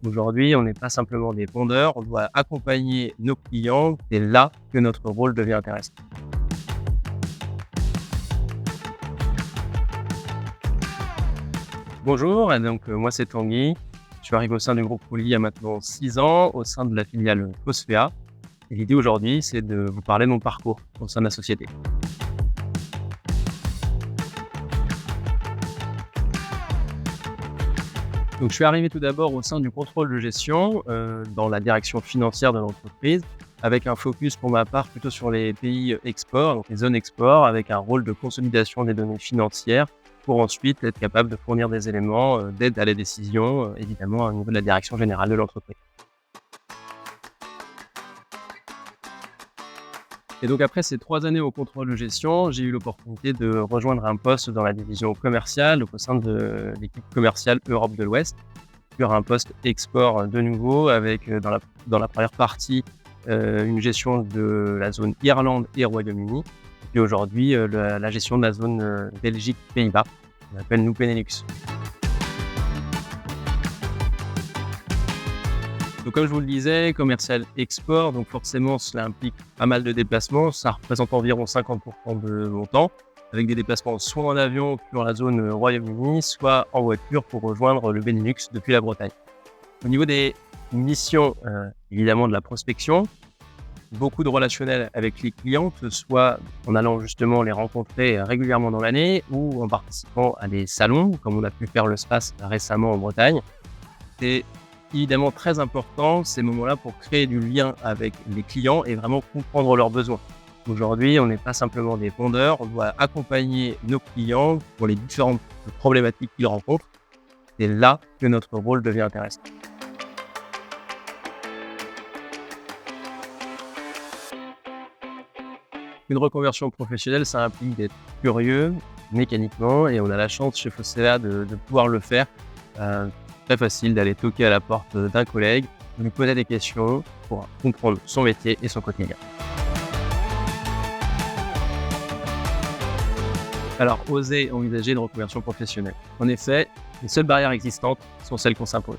Aujourd'hui, on n'est pas simplement des vendeurs, on doit accompagner nos clients. C'est là que notre rôle devient intéressant. Bonjour, moi c'est Tanguy. Je suis arrivé au sein du groupe Poly il y a maintenant 6 ans, au sein de la filiale Cosfea. Et l'idée aujourd'hui, c'est de vous parler de mon parcours au sein de la société. Donc, je suis arrivé tout d'abord au sein du contrôle de gestion, dans la direction financière de l'entreprise, avec un focus pour ma part plutôt sur les pays export, donc les zones export, avec un rôle de consolidation des données financières pour ensuite être capable de fournir des éléments d'aide à la décision, évidemment au niveau de la direction générale de l'entreprise. Et donc après ces 3 années au contrôle de gestion, j'ai eu l'opportunité de rejoindre un poste dans la division commerciale, donc au sein de l'équipe commerciale Europe de l'Ouest, sur un poste export de nouveau avec, dans la première partie, une gestion de la zone Irlande et Royaume-Uni et puis aujourd'hui, la gestion de la zone, Belgique-Pays-Bas, qu'on appelle nous Benelux. Donc comme je vous le disais, commercial export, donc forcément cela implique pas mal de déplacements. Ça représente environ 50 de mon temps, avec des déplacements soit en avion sur la zone Royaume-Uni, soit en voiture pour rejoindre le Benelux depuis la Bretagne. Au niveau des missions, évidemment de la prospection, beaucoup de relationnel avec les clients, que ce soit en allant justement les rencontrer régulièrement dans l'année ou en participant à des salons, comme on a pu faire le SPACE récemment en Bretagne. C'est évidemment très important ces moments-là pour créer du lien avec les clients et vraiment comprendre leurs besoins. Aujourd'hui, on n'est pas simplement des vendeurs, on doit accompagner nos clients pour les différentes problématiques qu'ils rencontrent. C'est là que notre rôle devient intéressant. Une reconversion professionnelle, ça implique d'être curieux mécaniquement et on a la chance chez Fosséa de pouvoir le faire. Très facile d'aller toquer à la porte d'un collègue, de lui poser des questions pour comprendre son métier et son quotidien. Alors, oser envisager une reconversion professionnelle. En effet, les seules barrières existantes sont celles qu'on s'impose.